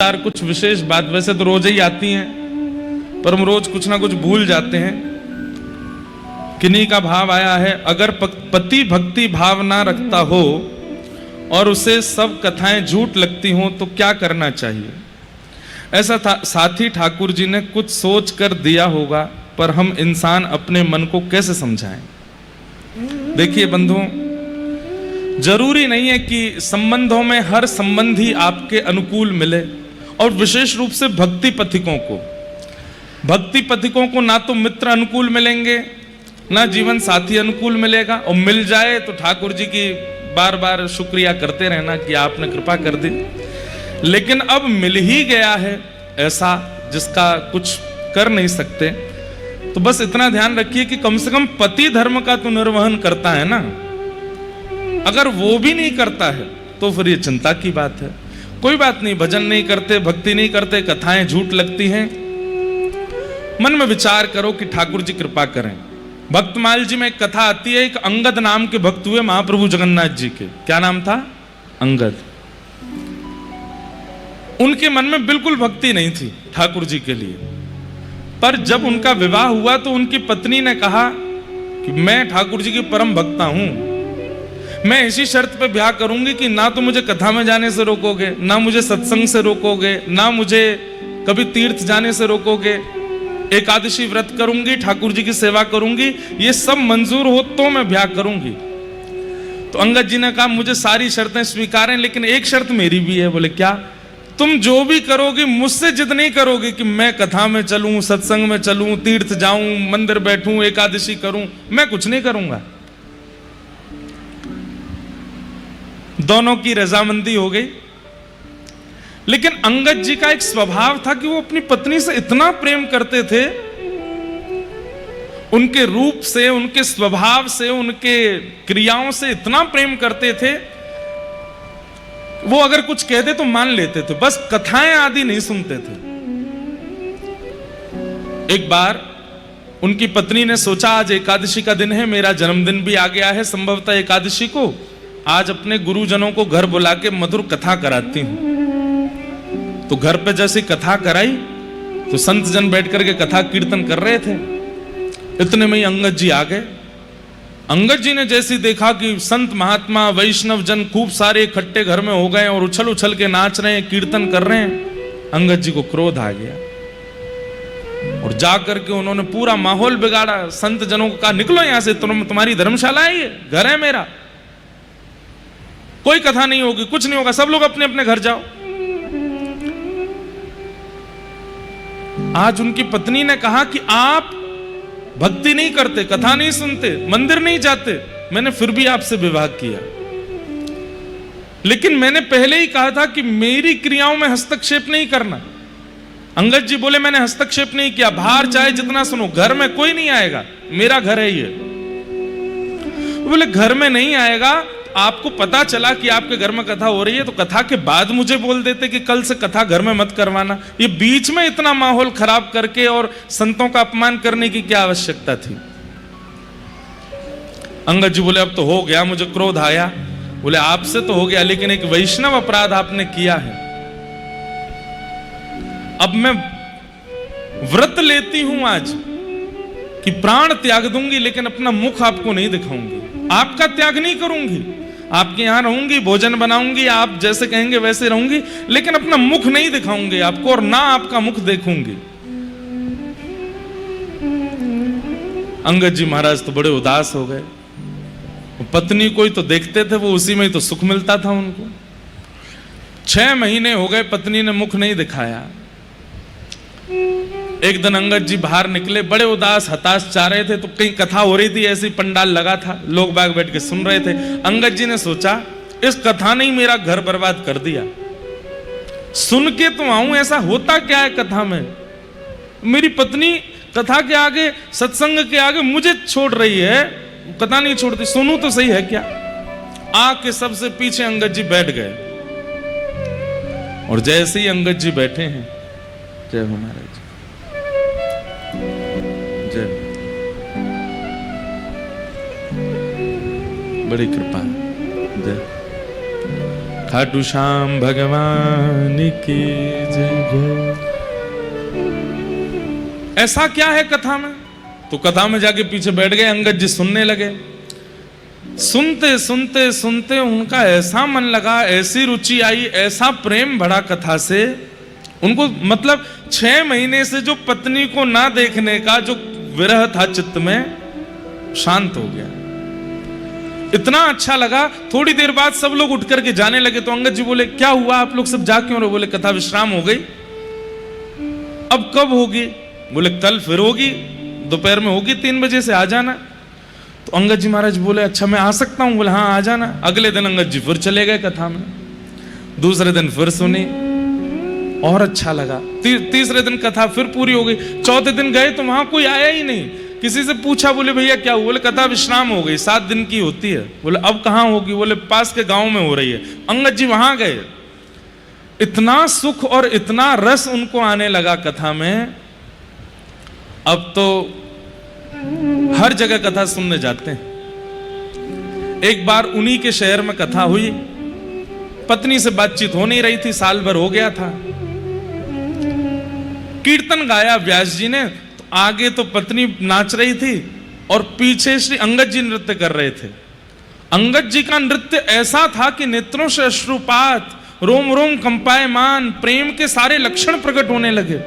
यार कुछ विशेष बात वैसे तो रोज ही आती हैं, पर हम रोज कुछ ना कुछ भूल जाते हैं। किन्हीं का भाव आया है, अगर पति भक्ति भाव ना रखता हो और उसे सब कथाएं झूठ लगती हों तो क्या करना चाहिए। ऐसा साथी ठाकुर जी ने कुछ सोच कर दिया होगा, पर हम इंसान अपने मन को कैसे समझाएं। देखिए बंधुओं, जरूरी नहीं है कि संबंधों में हर संबंधी आपके अनुकूल मिले, और विशेष रूप से भक्ति पथिकों को ना तो मित्र अनुकूल मिलेंगे ना जीवन साथी अनुकूल मिलेगा, और मिल जाए तो ठाकुर जी की बार बार शुक्रिया करते रहना कि आपने कृपा कर दी। लेकिन अब मिल ही गया है ऐसा जिसका कुछ कर नहीं सकते, तो बस इतना ध्यान रखिए कि कम से कम पति धर्म का तो निर्वहन करता है ना। अगर वो भी नहीं करता है तो फिर ये चिंता की बात है। कोई बात नहीं, भजन नहीं करते, भक्ति नहीं करते, कथाएं झूठ लगती हैं, मन में विचार करो कि ठाकुर जी कृपा करें। भक्तमाल जी में एक कथा आती है, एक अंगद नाम के भक्त हुए महाप्रभु जगन्नाथ जी के। क्या नाम था? अंगद। उनके मन में बिल्कुल भक्ति नहीं थी ठाकुर जी के लिए, पर जब उनका विवाह हुआ तो उनकी पत्नी ने कहा कि मैं ठाकुर जी की परम भक्ता हूं, मैं इसी शर्त पे ब्याह करूंगी कि ना तो मुझे कथा में जाने से रोकोगे, ना मुझे सत्संग से रोकोगे, ना मुझे कभी तीर्थ जाने से रोकोगे, एकादशी व्रत करूंगी, ठाकुर जी की सेवा करूंगी, ये सब मंजूर हो तो मैं ब्याह करूंगी। तो अंगद जी ने कहा मुझे सारी शर्तें स्वीकार हैं, लेकिन एक शर्त मेरी भी है। बोले क्या? तुम जो भी करोगी मुझसे जिद नहीं करोगी कि मैं कथा में चलूं, सत्संग में चलूं, तीर्थ जाऊं, मंदिर बैठूं, एकादशी करूं, मैं कुछ नहीं करूंगा। दोनों की रजामंदी हो गई। लेकिन अंगद जी का एक स्वभाव था कि वो अपनी पत्नी से इतना प्रेम करते थे, उनके रूप से, उनके स्वभाव से, उनके क्रियाओं से इतना प्रेम करते थे, वो अगर कुछ कहते तो मान लेते थे, बस कथाएं आदि नहीं सुनते थे। एक बार उनकी पत्नी ने सोचा आज एकादशी का दिन है, मेरा जन्मदिन भी आ गया है संभवतः एकादशी को, आज अपने गुरुजनों को घर बुला के मधुर कथा कराती हूं। तो घर पे जैसी कथा कराई तो संत जन बैठ करके कथा कीर्तन कर रहे थे। इतने में ही अंगद जी आ गए। अंगद जी ने जैसी देखा कि संत महात्मा वैष्णव जन खूब सारे इकट्ठे घर में हो गए और उछल उछल के नाच रहे हैं, कीर्तन कर रहे हैं, अंगद जी को क्रोध आ गया और जाकर के उन्होंने पूरा माहौल बिगाड़ा। संत जनों को कहा निकलो यहां से, तुम्हारी धर्मशाला है ये, घर है मेरा, कोई कथा नहीं होगी, कुछ नहीं होगा, सब लोग अपने अपने घर जाओ। आज उनकी पत्नी ने कहा कि आप भक्ति नहीं करते, कथा नहीं सुनते, मंदिर नहीं जाते, मैंने फिर भी आपसे विवाह किया, लेकिन मैंने पहले ही कहा था कि मेरी क्रियाओं में हस्तक्षेप नहीं करना। अंगद जी बोले मैंने हस्तक्षेप नहीं किया, बाहर चाहे जितना सुनो, घर में कोई नहीं आएगा, मेरा घर है ये। बोले घर में नहीं आएगा, आपको पता चला कि आपके घर में कथा हो रही है तो कथा के बाद मुझे बोल देते कि कल से कथा घर में मत करवाना। ये बीच में इतना माहौल खराब करके और संतों का अपमान करने की क्या आवश्यकता थी। अंगद जी बोले अब तो हो गया, मुझे क्रोध आया। बोले आपसे तो हो गया, लेकिन एक वैष्णव अपराध आपने किया है। अब मैं व्रत लेती हूं आज कि प्राण त्याग दूंगी, लेकिन अपना मुख आपको नहीं दिखाऊंगी, आपका त्याग नहीं करूंगी, आपके यहां रहूंगी, भोजन बनाऊंगी, आप जैसे कहेंगे वैसे रहूंगी, लेकिन अपना मुख नहीं दिखाऊंगी आपको, और ना आपका मुख देखूंगी। अंगद जी महाराज तो बड़े उदास हो गए। पत्नी कोई तो देखते थे, वो उसी में ही तो सुख मिलता था उनको। 6 महीने हो गए पत्नी ने मुख नहीं दिखाया। एक दिन अंगद जी बाहर निकले, बड़े उदास हताश चाह रहे थे, तो कहीं कथा हो रही थी, ऐसी पंडाल लगा था, लोग बाग बैठ के सुन रहे थे। अंगद जी ने सोचा इस कथा ने ही मेरा घर बर्बाद कर दिया, सुन के तो आऊं, ऐसा होता क्या है कथा में, मेरी पत्नी कथा के आगे, सत्संग के आगे मुझे छोड़ रही है, कथा नहीं छोड़ती, सुनूं तो सही है क्या। आके सबसे पीछे अंगद जी बैठ गए, और जैसे ही अंगद जी बैठे हैं, जय हो महाराज, बड़ी कृपा, जय। खाटू श्याम भगवान की जय। ऐसा क्या है कथा में? तो कथा में जाके पीछे बैठ गए, अंगद जी सुनने लगे। सुनते सुनते सुनते उनका ऐसा मन लगा, ऐसी रुचि आई, ऐसा प्रेम बढ़ा कथा से। उनको मतलब 6 महीने से जो पत्नी को ना देखने का जो विरह था चित्त में, शांत हो गया। इतना अच्छा लगा। थोड़ी देर बाद सब लोग उठ करके जाने लगे तो अंगद जी बोले, क्या हुआ, आप लोग सब जा क्यों रहे? बोले, कथा विश्राम हो गई। अब कब होगी? बोले, कल फिर होगी, दोपहर में होगी, 3 बजे से आ जाना। तो अंगद जी महाराज बोले, अच्छा मैं आ सकता हूं? बोले, हाँ आ जाना। अगले दिन अंगद जी फिर चले गए कथा में। दूसरे दिन फिर सुनी और अच्छा लगा। तीसरे दिन कथा फिर पूरी हो गई। चौथे दिन गए तो वहां कोई आया ही नहीं। किसी से पूछा, बोले भैया क्या हुआ? बोले, कथा विश्राम हो गई, 7 दिन की होती है। बोले, अब कहां होगी? बोले, पास के गांव में हो रही है। अंगद जी वहां गए। इतना सुख और इतना रस उनको आने लगा कथा में। अब तो हर जगह कथा सुनने जाते हैं। एक बार उन्हीं के शहर में कथा हुई। पत्नी से बातचीत हो नहीं रही थी, साल भर हो गया था। कीर्तन गाया व्यास जी ने, तो आगे तो पत्नी नाच रही थी और पीछे श्री अंगद जी नृत्य कर रहे थे। अंगद जी का नृत्य ऐसा था कि नेत्रों से अश्रुपात, रोम रोम कंपायमान, प्रेम के सारे लक्षण प्रकट होने लगे।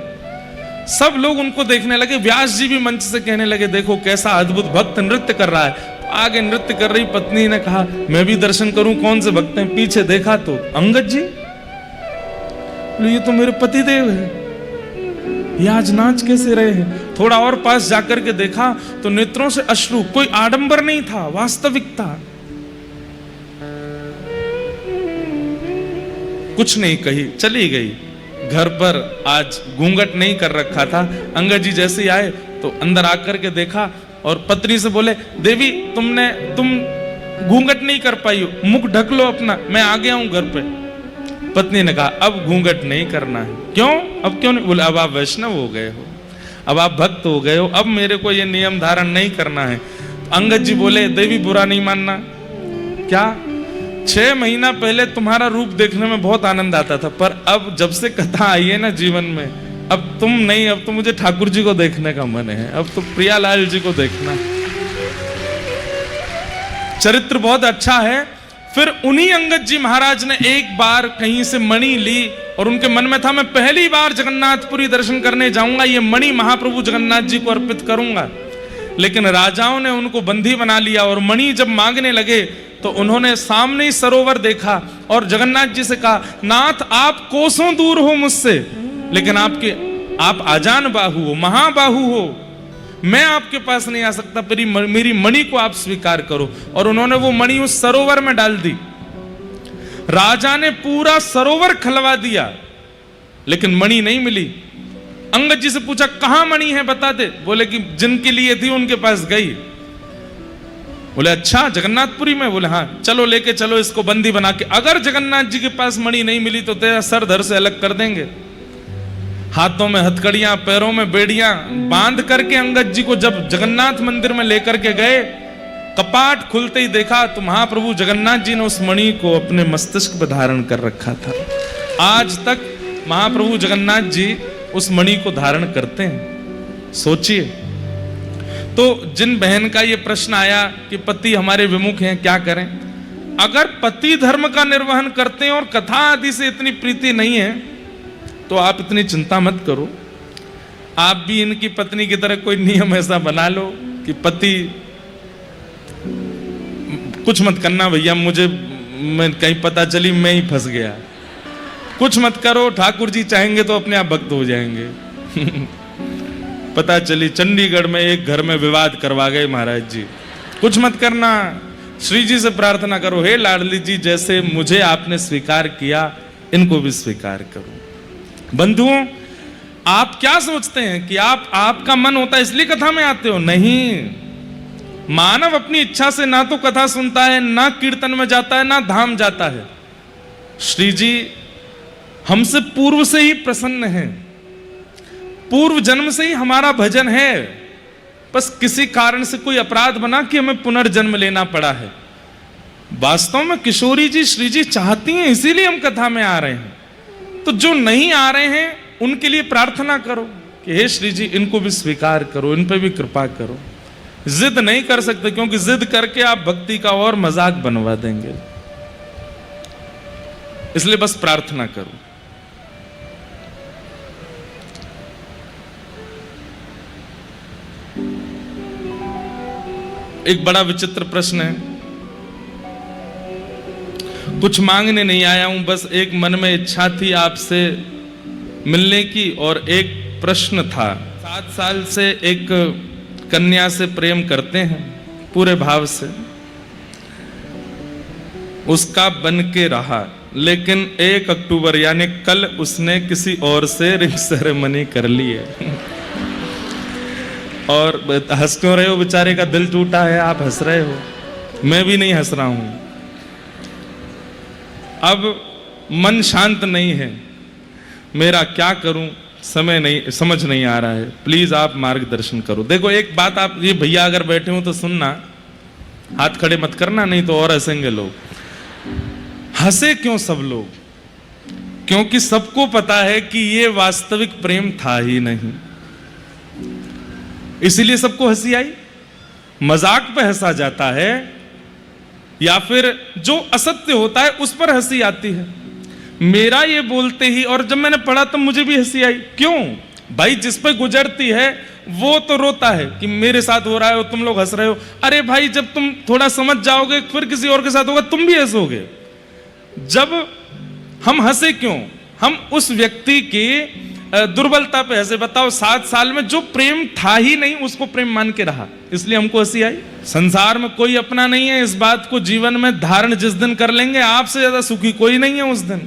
सब लोग उनको देखने लगे। व्यास जी भी मंच से कहने लगे, देखो कैसा अद्भुत भक्त नृत्य कर रहा है। आगे नृत्य कर रही पत्नी ने कहा, मैं भी दर्शन करूं, कौन से भक्त हैं? पीछे देखा तो अंगद जी। ये तो मेरे पति देव है, ये आज नाच कैसे रहे हैं? थोड़ा और पास जाकर के देखा तो नेत्रों से अश्रु, कोई आडंबर नहीं था, वास्तविकता। कुछ नहीं कही, चली गई। घर पर आज घूंघट नहीं कर रखा था। अंगद जी जैसे आए तो अंदर आकर के देखा और पत्नी से बोले, देवी तुम घूंघट नहीं कर पाई हो, मुख ढक लो अपना, मैं आ गया हूं घर पे। पत्नी ने कहा, अब घूंघट नहीं करना है। क्यों? अब क्यों नहीं? बोले, अब आप वैष्णव हो गए हो, अब आप भक्त हो गए हो, अब मेरे को ये नियम धारण नहीं करना है। अंगद जी बोले, देवी बुरा नहीं मानना। क्या? 6 महीना पहले तुम्हारा रूप देखने में बहुत आनंद आता था, पर अब जब से कथा आई है ना जीवन में, अब तुम नहीं, अब तो मुझे ठाकुर जी को देखने का मन है, अब तो प्रियालाल जी को देखना। चरित्र बहुत अच्छा है। फिर उन्हीं अंगद जी महाराज ने एक बार कहीं से मणि ली और उनके मन में था, मैं पहली बार जगन्नाथपुरी दर्शन करने जाऊंगा, ये मणि महाप्रभु जगन्नाथ जी को अर्पित करूंगा। लेकिन राजाओं ने उनको बंदी बना लिया और मणि जब मांगने लगे तो उन्होंने सामने ही सरोवर देखा और जगन्नाथ जी से कहा, नाथ आप कोसों दूर हो मुझसे, लेकिन आप आजान बाहु हो, महाबाहु हो, मैं आपके पास नहीं आ सकता, मेरी मणि को आप स्वीकार करो। और उन्होंने वो मणि उस सरोवर में डाल दी। राजा ने पूरा सरोवर खलवा दिया लेकिन मणि नहीं मिली। अंगद जी से पूछा, कहां मणि है बता दे। बोले कि जिनके लिए थी उनके पास गई। बोले, अच्छा जगन्नाथपुरी में? बोले, हाँ चलो लेके चलो इसको बंदी बना के, अगर जगन्नाथ जी के पास मणि नहीं मिली तो तेरा सर धड़ से अलग कर देंगे। हाथों में हथकड़ियां, पैरों में बेड़ियां बांध करके अंगद जी को जब जगन्नाथ मंदिर में लेकर के गए, कपाट खुलते ही देखा तो महाप्रभु जगन्नाथ जी ने उस मणि को अपने मस्तिष्क पर धारण कर रखा था। आज तक महाप्रभु जगन्नाथ जी उस मणि को धारण करते हैं। सोचिए। तो जिन बहन का ये प्रश्न आया कि पति हमारे विमुख हैं, क्या करें? अगर पति धर्म का निर्वहन करते हैं और कथा आदि से इतनी प्रीति नहीं है तो आप इतनी चिंता मत करो। आप भी इनकी पत्नी की तरह कोई नियम ऐसा बना लो कि पति कुछ मत करना भैया, मुझे मैं कहीं पता चली मैं ही फंस गया, कुछ मत करो, ठाकुर जी चाहेंगे तो अपने आप भक्त हो जाएंगे। पता चली चंडीगढ़ में एक घर में विवाद करवा गए महाराज जी। कुछ मत करना, श्री जी से प्रार्थना करो, हे लाडली जी जैसे मुझे आपने स्वीकार किया इनको भी स्वीकार करो। बंधुओं, आप क्या सोचते हैं कि आपका मन होता है इसलिए कथा में आते हो? नहीं। मानव अपनी इच्छा से ना तो कथा सुनता है, ना कीर्तन में जाता है, ना धाम जाता है। श्री जी हमसे पूर्व से ही प्रसन्न हैं, पूर्व जन्म से ही हमारा भजन है, बस किसी कारण से कोई अपराध बना कि हमें पुनर्जन्म लेना पड़ा है। वास्तव में किशोरी जी श्री जी चाहती हैं, इसीलिए हम कथा में आ रहे हैं। तो जो नहीं आ रहे हैं उनके लिए प्रार्थना करो कि हे श्री जी इनको भी स्वीकार करो, इन पे भी कृपा करो। जिद नहीं कर सकते, क्योंकि जिद करके आप भक्ति का और मजाक बनवा देंगे, इसलिए बस प्रार्थना करो। एक बड़ा विचित्र प्रश्न है, कुछ मांगने नहीं आया हूं, बस एक मन में इच्छा थी आपसे मिलने की, और एक प्रश्न था। 7 साल से एक कन्या से प्रेम करते हैं पूरे भाव से, उसका बन के रहा, लेकिन 1 अक्टूबर यानी कल उसने किसी और से रिंग सेरेमनी कर ली है। और हंस क्यों रहे हो? बेचारे का दिल टूटा है, आप हंस रहे हो, मैं भी नहीं हंस रहा हूं। अब मन शांत नहीं है, मेरा क्या करूं, समय नहीं, समझ नहीं आ रहा है, प्लीज आप मार्गदर्शन करो। देखो एक बात, आप ये भैया अगर बैठे हो तो सुनना, हाथ खड़े मत करना, नहीं तो और हंसेंगे लोग। हंसे क्यों सब लोग? क्योंकि सबको पता है कि ये वास्तविक प्रेम था ही नहीं, इसीलिए सबको हंसी आई। मजाक पे हंसा जाता है, या फिर जो असत्य होता है उस पर हंसी आती है। मेरा ये बोलते ही, और जब मैंने पढ़ा तब मुझे भी हंसी आई। क्यों भाई? जिस पे गुजरती है वो तो रोता है कि मेरे साथ हो रहा है और तुम लोग हंस रहे हो। अरे भाई, जब तुम थोड़ा समझ जाओगे फिर किसी और के साथ होगा, तुम भी हंसोगे। जब हम हंसे क्यों? हम उस व्यक्ति की दुर्बलता पे हंसे। बताओ, 7 साल में जो प्रेम था ही नहीं उसको प्रेम मान के रहा, इसलिए हमको हंसी आई। संसार में कोई अपना नहीं है, इस बात को जीवन में धारण जिस दिन कर लेंगे, आपसे ज्यादा सुखी कोई नहीं है उस दिन।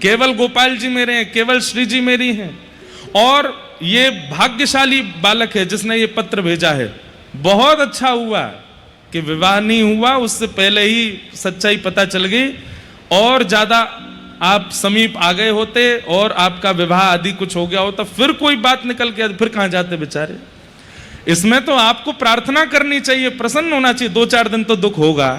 केवल गोपाल जी मेरे हैं, केवल श्री जी मेरी हैं। और ये भाग्यशाली बालक है जिसने ये पत्र भेजा है। बहुत अच्छा हुआ कि विवाह नहीं हुआ, उससे पहले ही सच्चाई पता चल गई, और ज्यादा आप समीप आ गए होते और आपका विवाह आदि कुछ हो गया होता, फिर कोई बात निकल के फिर कहां जाते बेचारे। इसमें तो आपको प्रार्थना करनी चाहिए, प्रसन्न होना चाहिए। 2-4 दिन तो दुख होगा,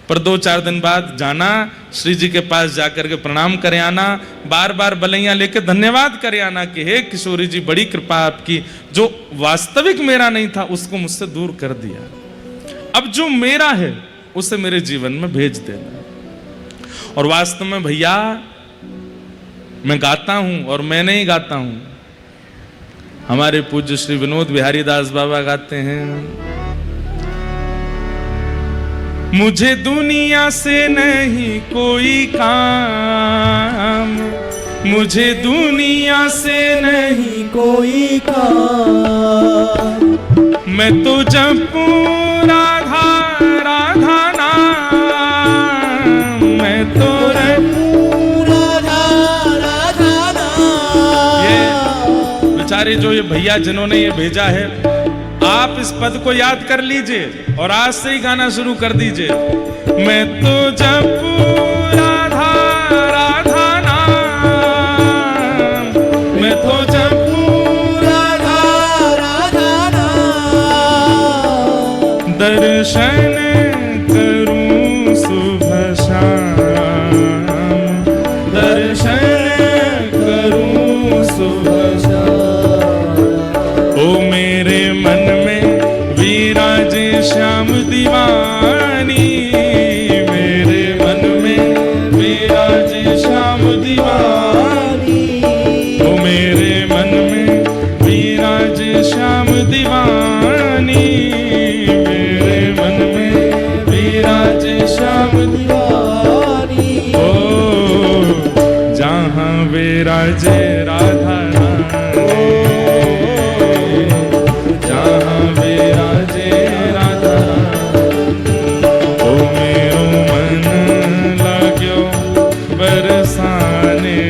पर 2-4 दिन बाद जाना, श्री जी के पास जाकर के प्रणाम करे आना, बार बार बलैया लेके धन्यवाद करे आना कि हे किशोरी जी, बड़ी कृपा आपकी, जो वास्तविक मेरा नहीं था उसको मुझसे दूर कर दिया, अब जो मेरा है उसे मेरे जीवन में भेज देना। और वास्तव में भैया, मैं गाता हूं, और मैं नहीं गाता हूं, हमारे पूज्य श्री विनोद बिहारी दास बाबा गाते हैं। मुझे दुनिया से नहीं कोई काम, मुझे दुनिया से नहीं कोई काम, मैं तो जपूं राधा राधा नाम, मैं तो राधा राधा नाम। ये बेचारे जो ये भैया जिन्होंने ये भेजा है, आप इस पद को याद कर लीजिए और आज से ही गाना शुरू कर दीजिए। मैं तो जपूं राधा राधा नाम, मैं तो जपूं राधा राधा नाम, दर्शन करूं सुबह शाम, दर्शन करूं सुबह शाम। ओ मेरे मन में विराजे श्याम दीवानी, मेरे मन में विराजे श्याम दीवानी, ओ मेरे मन में विराजे श्याम दीवानी, मेरे मन में विराजे श्याम दीवानी। ओ जहाँ विराजे राधा रानी, जहाँ विराजे राधा रानी, ओ मेरो मन लाग्यो बरसाने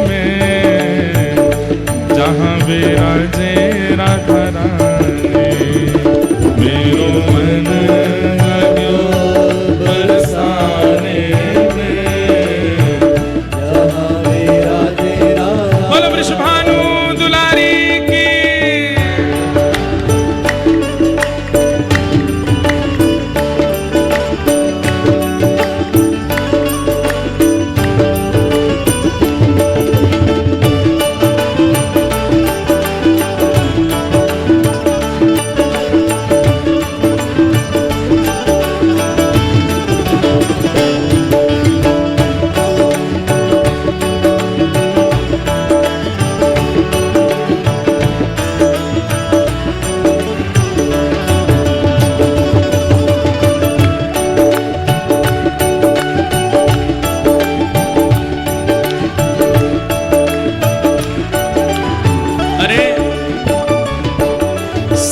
में, जहाँ विराजे राधा रानी, मेरो मन लाग्यो बरसाने में, जहाँ विराजे राधा। बोलो वृषभानु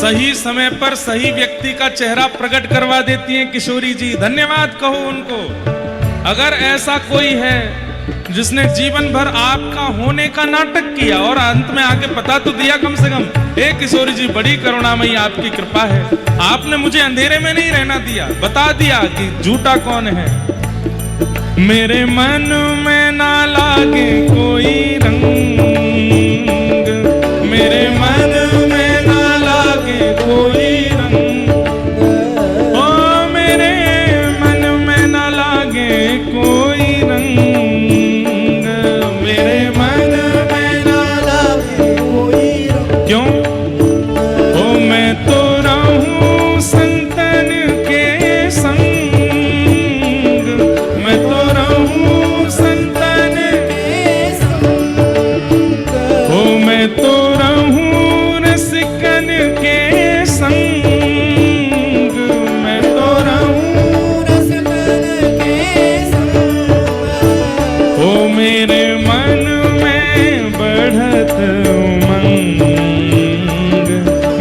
सही समय पर सही व्यक्ति का चेहरा प्रकट करवा देती हैं किशोरी जी, धन्यवाद कहो उनको। अगर ऐसा कोई है जिसने जीवन भर आपका होने का नाटक किया और अंत में आके बता तो दिया कम से कम, हे किशोरी जी बड़ी करुणामयी आपकी कृपा है, आपने मुझे अंधेरे में नहीं रहना दिया, बता दिया कि झूठा कौन है। मेरे मन में ना लागे कोई रंग, मेरे मन में ना लागे कोई रंग, ओ मेरे मन में ना लागे कोई रंग, मेरे मन में ना लागे कोई रंग। क्यों? ओ मैं तो रहूं संतन के संग, मैं तो रहूं संतन के संग, ओ मैं तो रहूं रसिकन के संग, मैं तो रहूं रसिकन के संग, ओ मेरे मन में बढ़त उमंग,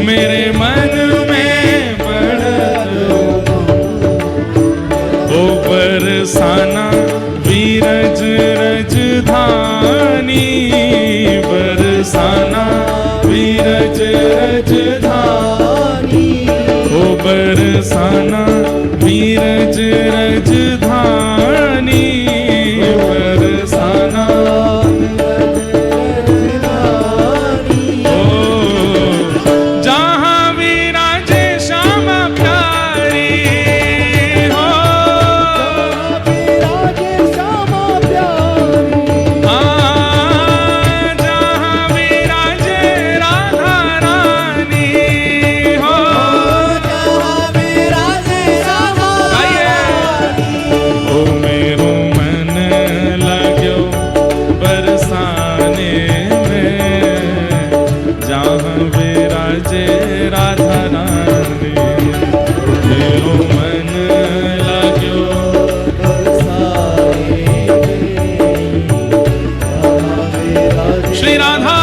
मेरे मन में बढ़त उमंग, ओ बरसाना बीरज रजधानी, बरसाना बीरज रजधानी, ओ बरसाना बीरज रजधानी, बरसाना जहाँ विराजे श्यामा प्यारी हो, हाँ जहाँ विराजे राधा रानी हो, ओ मेरो मन लाग्यो बरसाने में, जहाँ विराजे राधा रानी, मेरो मन लाग्यो श्री राधा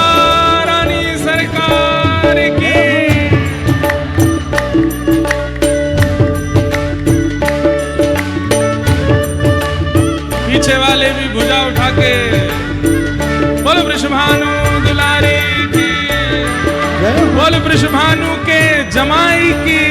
रानी सरकार की। पीछे वाले भी भुजा उठा के बोलो वृषभानु दुलारी की, बोलो वृषभानु के जमाई की।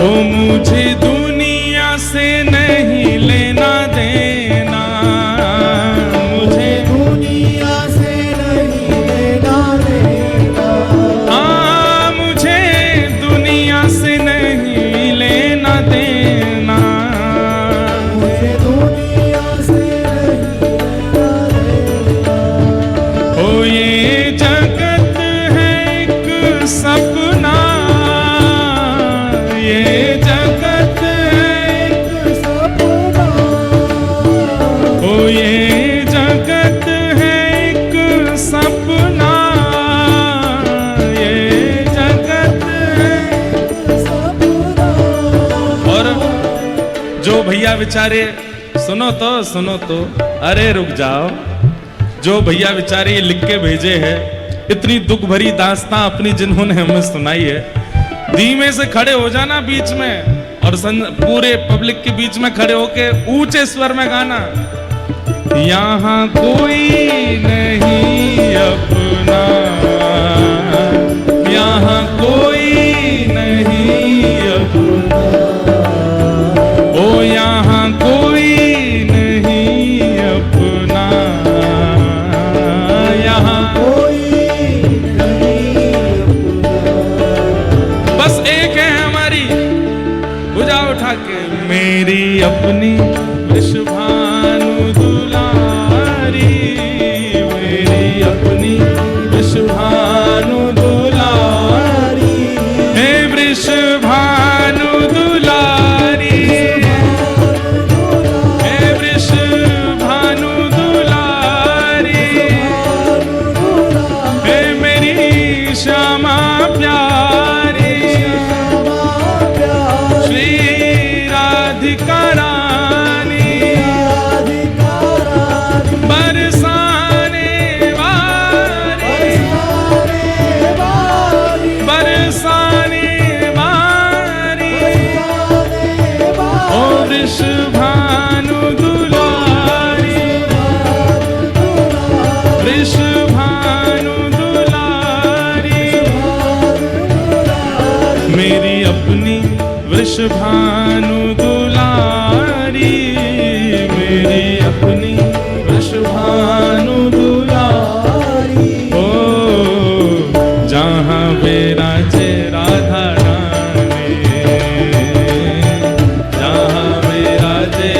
ओ मुझे दुनिया से नहीं लेना देना, मुझे दुनिया से नहीं लेना देना, हाँ मुझे दुनिया से नहीं लेना देना, मुझे दुनिया से नहीं लेना देना, ओ ये जगत है एक सपना, ये जगत है एक सपना, ओ ये जगत है एक सपना, ये जगत है एक सपना। और जो भैया बेचारे सुनो तो अरे रुक जाओ, जो भैया बेचारे ये लिख के भेजे हैं, इतनी दुख भरी दास्तां अपनी जिन्होंने हमें सुनाई है, धीमे से खड़े हो जाना बीच में और पूरे पब्लिक के बीच में खड़े होके ऊंचे स्वर में गाना। यहाँ कोई नहीं अपना, यहाँ कोई नहीं अपना, ओ यहाँ कोई नहीं अपना, यहाँ बस एक है हमारी भुजा उठा के, मेरी अपनी वृषभानु दुलारी, मेरी अपनी वृषभानु दुलारी, हे वृषभानु दुलारी, मेरी अपनी वृषभानु दुलारी, मेरी अपनी वृषभानु दुलारी, ओ जहाँ विराजे राधा रानी, जहाँ विराजे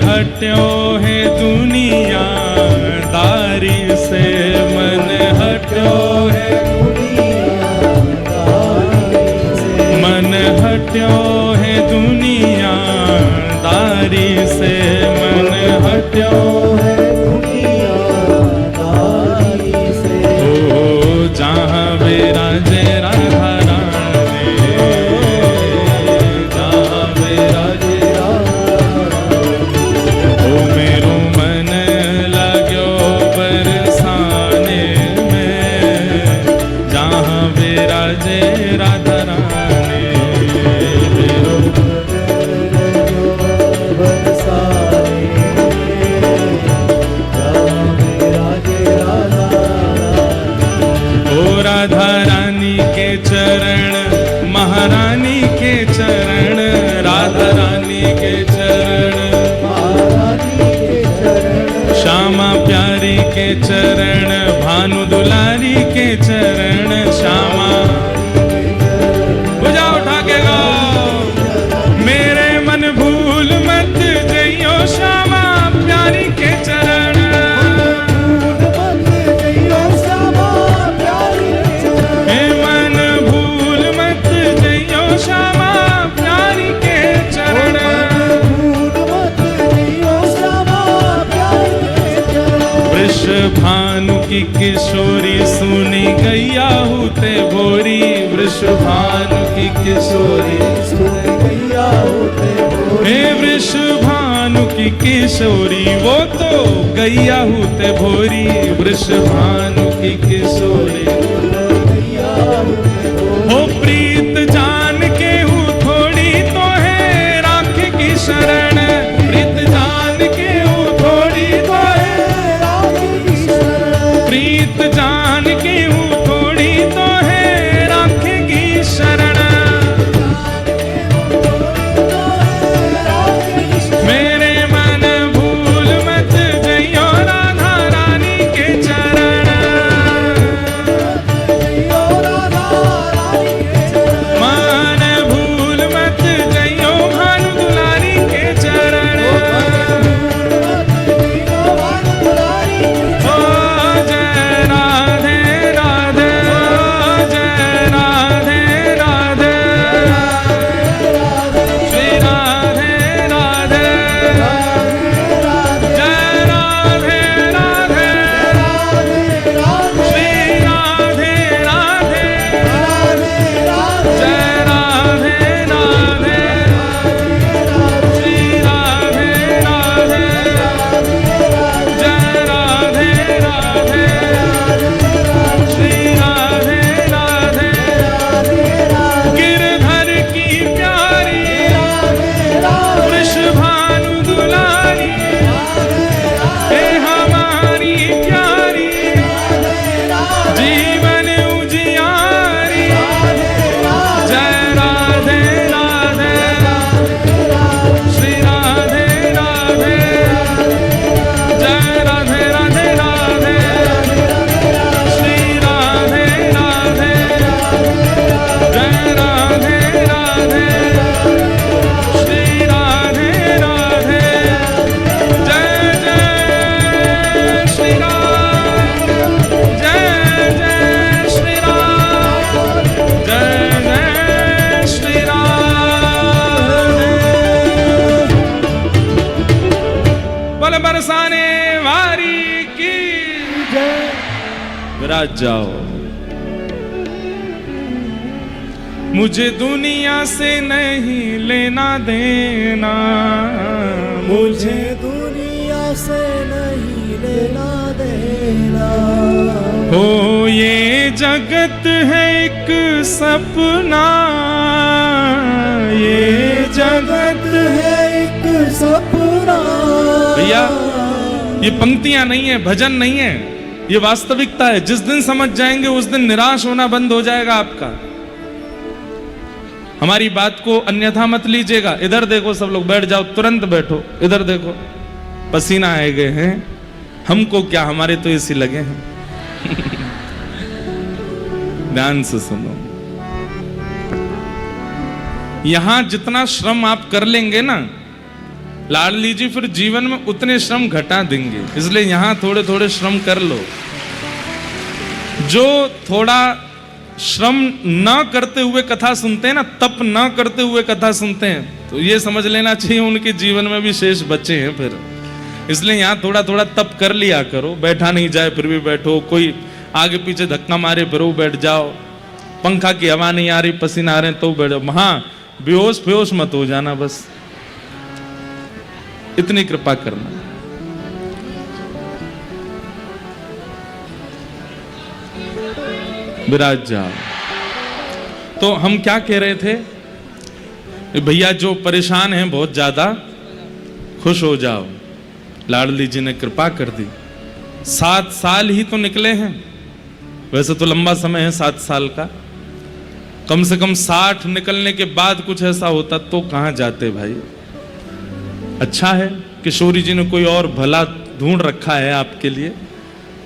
हट्यो है दुनियादारी से, मन हट्यो है दुनियादारी से, मन हट्यो है दुनियादारी से, मन हट्यो है दुनियादारी से, ओ जहाँ विराजे राधा रानी, जहाँ विराजे मेरो मन लाग्यो बरसाने में, जहाँ विराजे राधा रानी, मेरो बरसाने में, जहाँ विराजे राधा रानी। ओ राधा रानी के चरण, महारानी के चरण, राधा रानी के चरण, श्यामा प्यारी के चरण, भानु दुलारी के चरण, श्यामा बुझा उठा के गाओ। मेरे मन भूल मत जइयो श्यामा प्यारी के चरण, हे मन भूल मत जइयो श्यामा प्यारी के चरण, वृषभानु की किशोरी सुनी गैया होते भोरी, वृषभानु की किशोरी सुनी गैया होते भोरी, हे वृषभानु की किशोरी वो तो गैया होते भोरी, वृषभानु की किशोरी हो प्रीत जान के हूँ थोड़ी तो है राख की शरण, प्रीत जान के हूँ थोड़ी तो है, प्रीत जान के हूँ थोड़ी तो है राखेगी शरण, मेरे मन भूल मत जइयो राधा रानी के चरण, मन भूल मत जइयो भानु दुलारी के चरण, ओ जय राधे राधे, जय राधे राधे, श्री राधे राधे, जय राधे राधे, श्री राधे राधे, जय राधे राधे, श्री राधे राधे, जय राधे राधे, श्री राधे राधे, गिरधर की प्यारी वृषभानु दुलारी, हे हमारी प्यारी जीवन उजियारी, जय राधे राधे, श्री राधे राधे, जय राधे राधे राधे, श्री राधे राधे, जय राधे राधे, श्री राधे राधे, जय जय श्री राम, जय जय श्री राम, जय जय श्री राम। बोल बरसाने वारी की जय। विराज जाओ। मुझे दुनिया से नहीं लेना देना, मुझे दुनिया से नहीं लेना देना। हो ये जगत है एक सपना, ये जगत है एक सपना। भैया ये पंक्तियां नहीं है, भजन नहीं है, ये वास्तविकता है। जिस दिन समझ जाएंगे उस दिन निराश होना बंद हो जाएगा आपका। हमारी बात को अन्यथा मत लीजिएगा। इधर देखो, सब लोग बैठ जाओ, तुरंत बैठो। इधर देखो, पसीना आए गए हैं, हमको क्या, हमारे तो एसी लगे हैं। ध्यान से सुनो, यहां जितना श्रम आप कर लेंगे ना, लाडली जी फिर जीवन में उतने श्रम घटा देंगे। इसलिए यहां थोड़े थोड़े श्रम कर लो। जो थोड़ा श्रम न करते हुए कथा सुनते हैं ना, तप न करते हुए कथा सुनते हैं, तो ये समझ लेना चाहिए उनके जीवन में भी शेष बचे हैं फिर। इसलिए यहां थोड़ा थोड़ा तप कर लिया करो। बैठा नहीं जाए फिर भी बैठो, कोई आगे पीछे धक्का मारे फिर वो बैठ जाओ, पंखा की हवा नहीं आ रही, पसीना आ रहे तो बैठो। हाँ, बेहोश मत हो जाना, बस इतनी कृपा करना। विराज जाओ। तो हम क्या कह रहे थे, भैया जो परेशान हैं बहुत ज्यादा, खुश हो जाओ, लाडली जी ने कृपा कर दी। 7 साल ही तो निकले हैं, वैसे तो लंबा समय है 7 साल का। कम से कम 60 निकलने के बाद कुछ ऐसा होता तो कहां जाते भाई। अच्छा है किशोरी जी ने कोई और भला ढूंढ रखा है आपके लिए,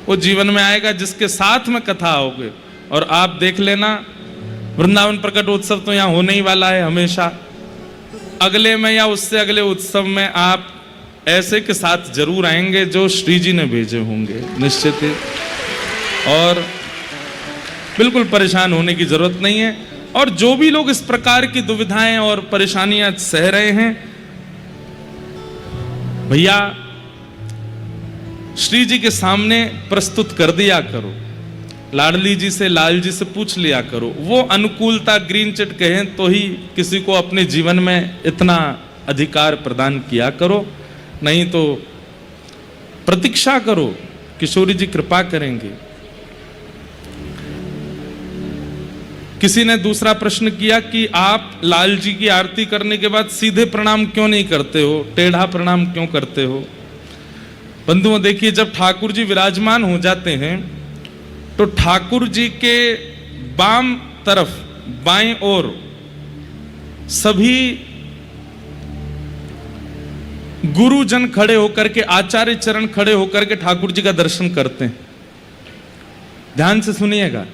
वो जीवन में आएगा जिसके साथ में कथा आओगे। और आप देख लेना, वृंदावन प्रकट उत्सव तो यहाँ होने ही वाला है हमेशा। अगले में या उससे अगले उत्सव में आप ऐसे के साथ जरूर आएंगे जो श्री जी ने भेजे होंगे, निश्चित ही। और बिल्कुल परेशान होने की जरूरत नहीं है। और जो भी लोग इस प्रकार की दुविधाएं और परेशानियां सह रहे हैं, भैया श्री जी के सामने प्रस्तुत कर दिया करो। लाडली जी से, लाल जी से पूछ लिया करो। वो अनुकूलता ग्रीन चिट कहें तो ही किसी को अपने जीवन में इतना अधिकार प्रदान किया करो, नहीं तो प्रतीक्षा करो, किशोरी जी कृपा करेंगे। किसी ने दूसरा प्रश्न किया कि आप लाल जी की आरती करने के बाद सीधे प्रणाम क्यों नहीं करते हो, टेढ़ा प्रणाम क्यों करते हो। बंधुओं देखिए, जब ठाकुर जी विराजमान हो जाते हैं तो ठाकुर जी के बाम तरफ, बाएं ओर सभी गुरुजन खड़े होकर के, आचार्य चरण खड़े होकर के ठाकुर जी का दर्शन करते हैं। ध्यान से सुनिएगा,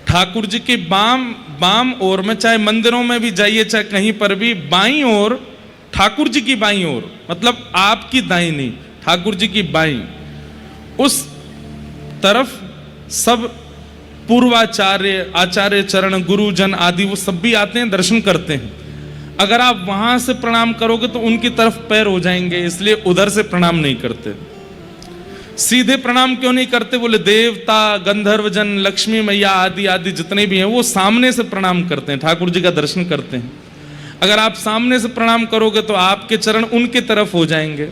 ठाकुर जी की बाम ओर में, चाहे मंदिरों में भी जाइए चाहे कहीं पर भी, बाईं ओर, ठाकुर जी की बाईं ओर, मतलब आपकी दाईं नहीं, ठाकुर जी की बाईं, उस तरफ सब पूर्वाचार्य, आचार्य चरण, गुरुजन आदि वो सब भी आते हैं, दर्शन करते हैं। अगर आप वहां से प्रणाम करोगे तो उनकी तरफ पैर हो जाएंगे, इसलिए उधर से प्रणाम नहीं करते। सीधे प्रणाम क्यों नहीं करते, बोले देवता, गंधर्वजन, लक्ष्मी मैया आदि आदि जितने भी हैं वो सामने से प्रणाम करते हैं, ठाकुर जी का दर्शन करते हैं। अगर आप सामने से प्रणाम करोगे तो आपके चरण उनके तरफ हो जाएंगे।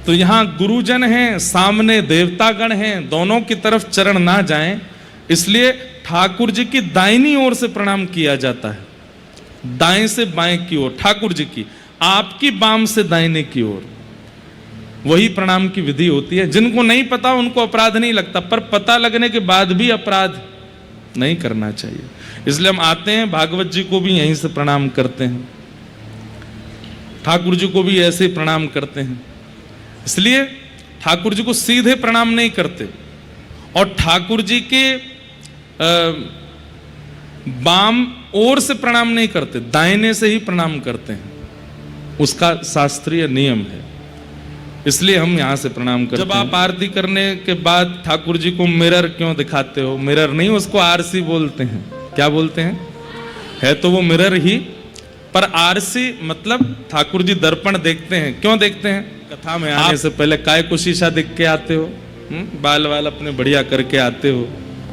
तो यहाँ गुरुजन हैं, सामने देवतागण हैं, दोनों की तरफ चरण ना जाएं, इसलिए ठाकुर जी की दाहिनी ओर से प्रणाम किया जाता है, दाएं से बाएं की ओर ठाकुर जी की, आपकी बाम से दाहिने की ओर, वही प्रणाम की विधि होती है। जिनको नहीं पता उनको अपराध नहीं लगता, पर पता लगने के बाद भी अपराध नहीं करना चाहिए। इसलिए हम आते हैं, भागवत जी को भी यहीं से प्रणाम करते हैं, ठाकुर जी को भी ऐसे ही प्रणाम करते हैं। इसलिए ठाकुर जी को सीधे प्रणाम नहीं करते, और ठाकुर जी के बाम ओर से प्रणाम नहीं करते, दाहिने से ही प्रणाम करते हैं, उसका शास्त्रीय नियम है। इसलिए हम यहां से प्रणाम करते हैं। जब आप आरती करने के बाद ठाकुर जी को मिरर क्यों दिखाते हो, मिरर नहीं, उसको आरसी बोलते हैं। क्या बोलते हैं, है तो वो मिरर ही, पर आरसी मतलब ठाकुर जी दर्पण देखते हैं। क्यों देखते हैं, कथा में आने से पहले काय को शीशा देख के आते हो, बाल वाल अपने बढ़िया करके आते हो,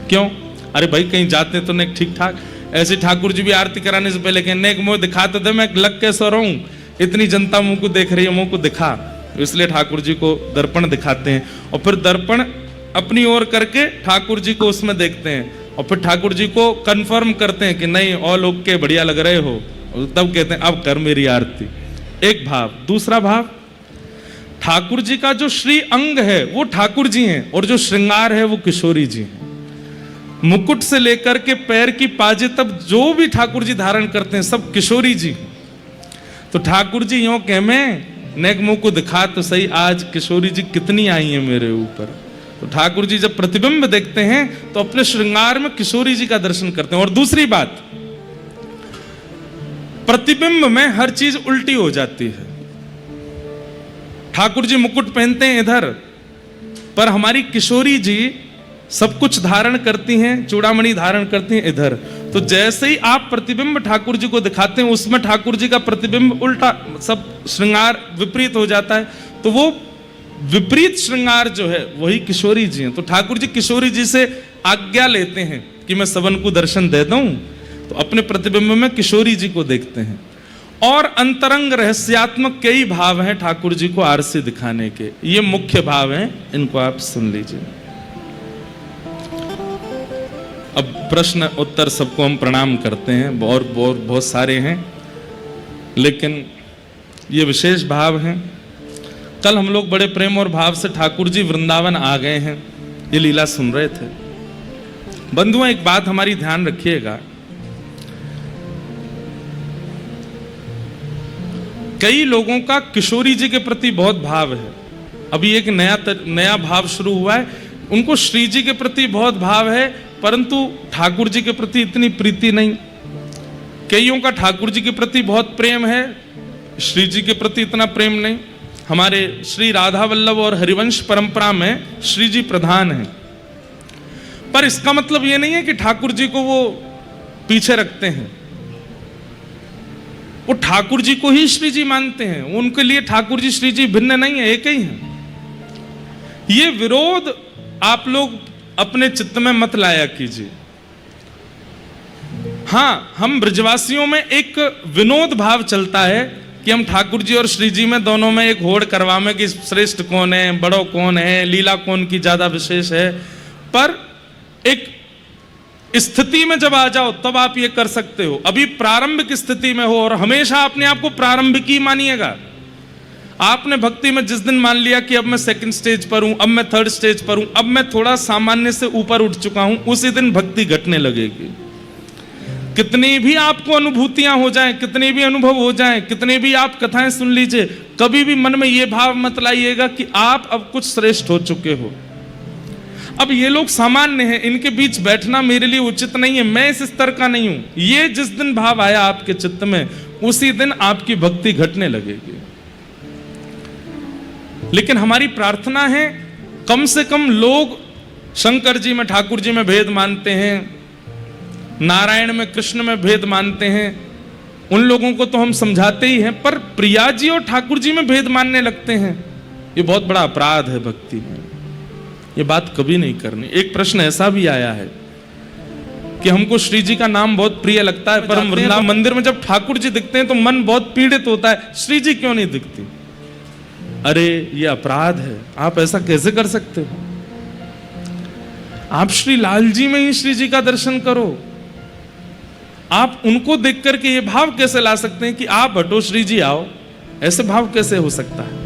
क्यों? अरे भाई कहीं जाते तो नहीं ठीक ठाक। ऐसे ठाकुर जी भी आरती कराने से पहले कहने एक मुंह दिखाते थे, मैं लग कैसे रहूं, इतनी जनता मुंह को देख रही है, मुंह को दिखा। इसलिए ठाकुर जी को दर्पण दिखाते हैं और फिर दर्पण अपनी ओर करके ठाकुर जी को उसमें देखते हैं और फिर ठाकुर जी को कंफर्म करते हैं कि नहीं और लोग के बढ़िया लग रहे हो, तब कहते हैं अब कर मेरी आरती। एक भाव। दूसरा भाव, ठाकुर जी का जो श्री अंग है वो ठाकुर जी हैं और जो श्रृंगार है वो किशोरी जी हैं। मुकुट से लेकर के पैर की पाजे तक जो भी ठाकुर जी धारण करते हैं सब किशोरी जी। तो ठाकुर जी यूं कह में नेक मुंह को दिखा तो सही, आज किशोरी जी कितनी आई हैं मेरे ऊपर। तो ठाकुर जी जब प्रतिबिंब देखते हैं तो अपने श्रृंगार में किशोरी जी का दर्शन करते हैं। और दूसरी बात, प्रतिबिंब में हर चीज उल्टी हो जाती है। ठाकुर जी मुकुट पहनते हैं इधर, पर हमारी किशोरी जी सब कुछ धारण करती हैं, चूड़ामणि धारण करती हैं इधर। तो जैसे ही आप प्रतिबिंब ठाकुर जी को दिखाते हैं उसमें ठाकुर जी का प्रतिबिंब उल्टा, सब श्रृंगार विपरीत हो जाता है। तो वो विपरीत श्रृंगार जो है वही किशोरी जी हैं। तो ठाकुर जी किशोरी जी से आज्ञा लेते हैं कि मैं सबन को दर्शन दे दूं, तो अपने प्रतिबिंब में किशोरी जी को देखते हैं। और अंतरंग रहस्यात्मक कई भाव हैं ठाकुर जी को आरसी दिखाने के, ये मुख्य भाव हैं, इनको आप सुन लीजिए। अब प्रश्न उत्तर सबको हम प्रणाम करते हैं, बहुत सारे हैं, लेकिन ये विशेष भाव हैं। कल हम लोग बड़े प्रेम और भाव से ठाकुर जी वृंदावन आ गए हैं, ये लीला सुन रहे थे। बंधुओं एक बात हमारी ध्यान रखिएगा, कई लोगों का किशोरी जी के प्रति बहुत भाव है। अभी एक नया भाव शुरू हुआ है, उनको श्री जी के प्रति बहुत भाव है, परंतु ठाकुर जी के प्रति इतनी प्रीति नहीं। कईयों का ठाकुर जी के प्रति बहुत प्रेम है, श्री जी के प्रति इतना प्रेम नहीं। हमारे श्री राधा वल्लभ और हरिवंश परंपरा में श्री जी प्रधान हैं, पर इसका मतलब यह नहीं है कि ठाकुर जी को वो पीछे रखते हैं। वो ठाकुर जी को ही श्री जी मानते हैं, उनके लिए ठाकुर जी श्री जी भिन्न नहीं है, एक ही है। ये विरोध आप लोग अपने चित्त में मत लाया कीजिए। हां, हम ब्रजवासियों में एक विनोद भाव चलता है कि हम ठाकुर जी और श्री जी में दोनों में एक होड़ करवाएं कि श्रेष्ठ कौन है, बड़ो कौन है, लीला कौन की ज्यादा विशेष है। पर एक स्थिति में जब आ जाओ तब आप ये कर सकते हो। अभी प्रारंभिक स्थिति में हो और हमेशा अपने आप को प्रारंभिक ही मानिएगा। आपने भक्ति में जिस दिन मान लिया कि अब मैं सेकंड स्टेज पर हूं, अब मैं थर्ड स्टेज पर हूं, अब मैं थोड़ा सामान्य से ऊपर उठ चुका हूं, उसी दिन भक्ति घटने लगेगी। कितनी भी आपको अनुभूतियां हो जाएं, कितने भी अनुभव हो जाएं, कितने भी आप कथाएं सुन लीजिए, कभी भी मन में यह भाव मत लाइएगा कि आप अब कुछ श्रेष्ठ हो चुके हो। अब ये लोग सामान्य हैं, इनके बीच बैठना मेरे लिए उचित नहीं है, मैं इस स्तर का नहीं हूं। ये जिस दिन भाव आया आपके चित्त में, उसी दिन आपकी भक्ति घटने लगेगी। लेकिन हमारी प्रार्थना है कम से कम लोग शंकर जी में ठाकुर जी में भेद मानते हैं, नारायण में कृष्ण में भेद मानते हैं, उन लोगों को तो हम समझाते ही हैं, पर प्रिया जी और ठाकुर जी में भेद मानने लगते हैं, ये बहुत बड़ा अपराध है भक्ति में। ये बात कभी नहीं करनी। एक प्रश्न ऐसा भी आया है कि हमको श्री जी का नाम बहुत प्रिय लगता है, पर हम वृंदावन मंदिर में जब ठाकुर जी दिखते हैं तो मन बहुत पीड़ित होता है, श्री जी क्यों नहीं दिखती? अरे ये अपराध है, आप ऐसा कैसे कर सकते हो? आप श्री लाल जी में ही श्री जी का दर्शन करो। आप उनको देख करके ये भाव कैसे ला सकते हैं कि आप हटो श्री जी आओ? ऐसे भाव कैसे हो सकता है?